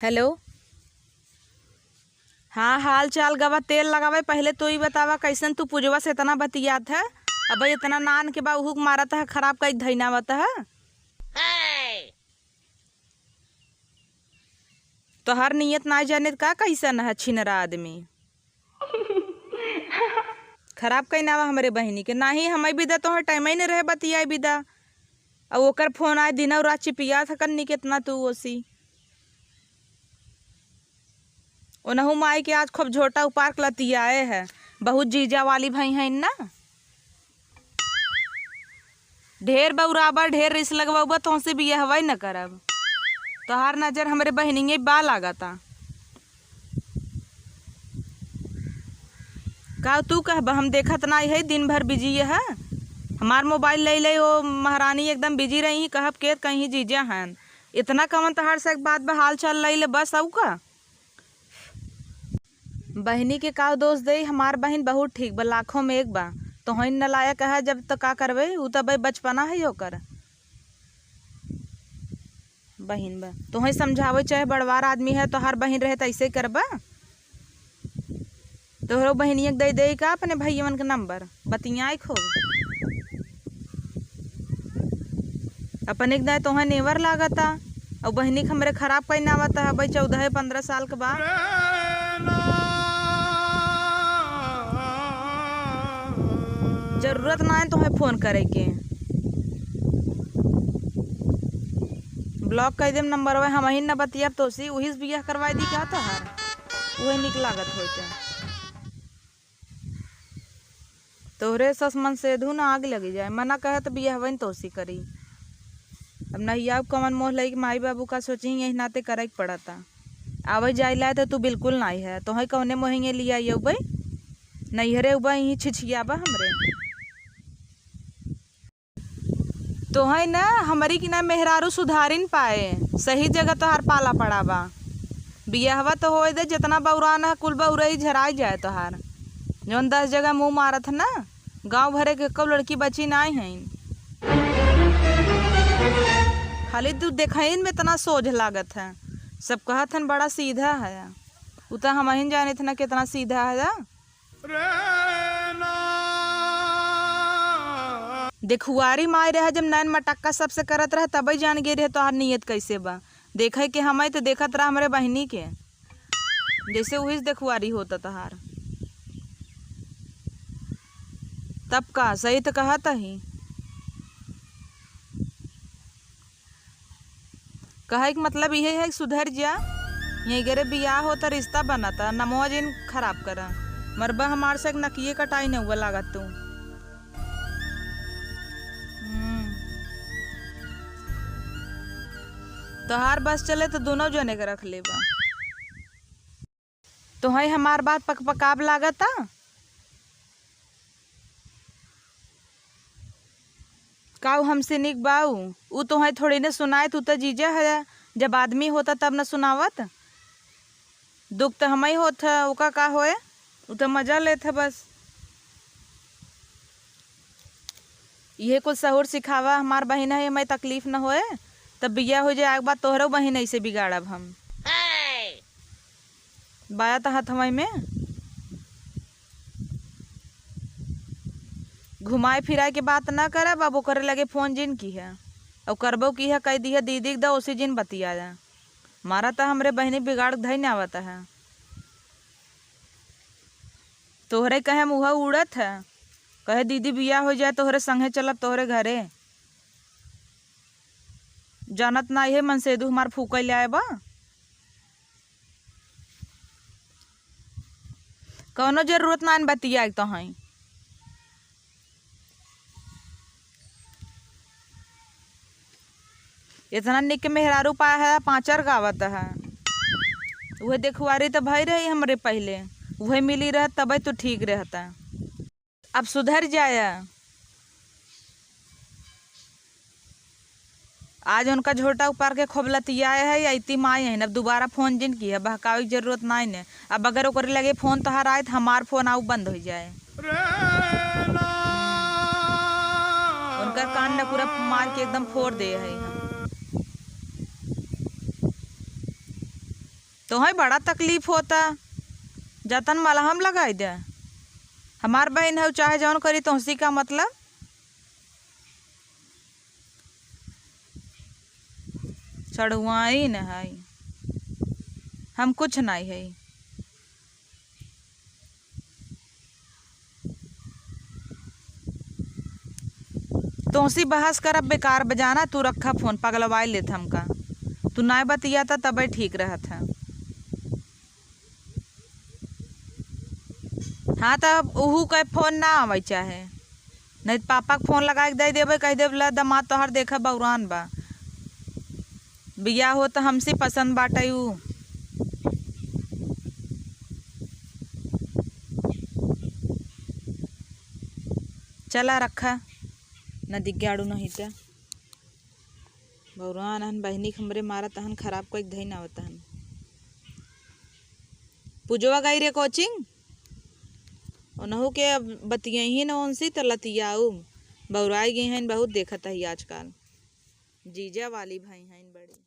Hello. हाँ, हाल चाल गवा तेल लगावे। पहले तो ही बतावा कैसन तू पूजवा से इतना बतियात है। अब इतना नान के बा उहुक मारत है, खराब कई धैनावत है। तो हर नियत ना जाने का कैसन है छिनरा आदमी। खराब कई नावा हमरे बहनी के नाही हमें बिदा तो टाइम ही नहीं रहे बतियाए बिदा। अब ओकर फोन आए दिन और रात चिपिया था कन्नी कितना तू ओसी ओनहू माई के आज खूब झोटा उपार लतियाए है। बहुत जीजा वाली भाई है ना। ढेर बउराबर ढेर रिस लगवा तो से भी हवाई न करब। तो हर नजर हमरे बहनी बा लागता का तू कह हम देखत ना है दिन भर बिजी है। हमार मोबाइल ले ले वो महारानी एकदम बिजी रही कहब के कहीं जीजा हैं इतना कमन तहार से बात बहाल चल रही ले बस आऊ का बहनी के का दोष दे। हमार बहन बहुत ठीक बा लाखों में एक बा। तो हन न लायक है जब तो का करबे उ तो भाई बचपना है ओकर बहन बा। तो ही समझावे चाहे बड़वार आदमी है तो हर बहन रहे तो ऐसे करबा। तोहरो बहनिया दे दे का अपने भैया के नंबर बतियाए खूब अपन एक दाए तोह नेवर लागता और बहनी के हमरे खराब कई ना आवता है भाई 14-15 साल के बाद। जरूरत ना है तुम्हें फोन करे के ब्लॉक कर देम नंबर हम ही न बतिया तो सी वही से बियाह करवा दी क्या तो हर वही निक लागत होते तोहरे सस मन से धू ना आग लगी जाए मना कहे तो बियाह वही तो सी करी। अब नहीं अब कमन मोह लगी माई बाबू का सोची यही नाते करे पड़ता आवे जाए ला तो तू बिल्कुल नहीं है तो है कौने मोहेंगे लिया ये उबई नहीं हरे उबा यही छिछियाबा हमरे तो है ना हमारी की ना मेहरारू सुधारिन पाए सही जगह तो हर पाला पड़ा बा। बियाहवा तो हो दे जितना बउरान है कुल बउरई झराई जाए तो हार जौन 10 जगह मुंह मारत है ना गांव भरे के कब लड़की बची ना है खाली तू देखइन में इतना सोझ लागत है। सब कहत हन बड़ा सीधा है उ तो हम ही जाने थे ना कितना सीधा है। देखुआरी माई रहे जब नैन मटक्का सबसे करत रहे तब ही जान गए रहे तो हर नियत कैसे बा। देखे के हम तो देखत रहा हमारे बहनी के जैसे वही देखुआरी होता तहार तब का सही तो कहता ही कहे के मतलब यही है सुधर जा यही गरे बियाह होता रिश्ता बनाता नमो जिन खराब करा मरबा हमार से नकिए कटाई नहीं हुआ लागत तू। तो हार बस चले तो दोनों जने के रख लेबा। तो है हमार बात पक पकाब लागता काऊ हमसे निक बाऊ उ तो है थोड़ी ने सुनाए तू तो जीजा है जब आदमी होता तब न सुनावत दुख तो हम ही होता उका का होए उ तो मजा लेते बस ये कुछ सहूर सिखावा हमार बहन है हमें तकलीफ न होए तब बिया हो जाए एक बार तोहरो बहन ऐसे बिगाड़ब हम बाया तो हाथ हमारे में घुमाए फिराए के बात ना करब। अब करे लगे फोन जिन की है और करबो की है कह दी है दीदी दा उसी जिन बतिया जा मारा तो हमरे बहनी बिगाड़ धई ना आवता है। तोहरे कहे मुँह उड़त है कहे दीदी बिया हो जाए तोहरे संगे चलब तोहरे घरे जानत ना ये मन से दू हमार फूक ले आए बा कौनो जरूरत ना बतिया तो है। इतना निक मेहरारू पाया है 5 गावत है वह देखुआरी तो भाई रही हमरे पहले वह मिली रह तब तो ठीक रहता अब सुधर जाया। आज उनका झोटा उपार के खूब लतियाए है या इतनी माए है अब दोबारा फोन जिन की है बहकावे की जरूरत ना है। अब अगर ओकर लगे फोन तो हर आए तो हमार फोन आउ बंद हो जाए उनका कान न पूरा मार के एकदम फोड़ दे है। तो है बड़ा तकलीफ होता, जतन मलहम लगाई दे। हमार बहन है चाहे जौन करी तो हंसी का मतलब। चढ़ुआई न है, हम कुछ नहीं है। तोसी बहस करब बेकार बजाना। तू रखा फोन, पगलवाई लेत हमका। तू ना बतिया था तब ठीक रहा था। हाँ तब उहू के फोन ना आवे चाहे, नहीं पापा के फोन लगा के दे देवे, कह देव ला दमाद तोहर देखा बौरान बा, बिया हो तो हमसे पसंद बाटे ऊ। चला रखा न दिग्गाड़ू नहीं तो बौरान हन बहनी खमरे मारा तहन खराब को एक धई ना होता हन। पूजवा गई रे कोचिंग, उनहु के बतिया ही न उनसी तो लतियाऊ बौराई गई हैं बहुत, देखत है आजकल जीजा वाली भाई हैं बड़ी।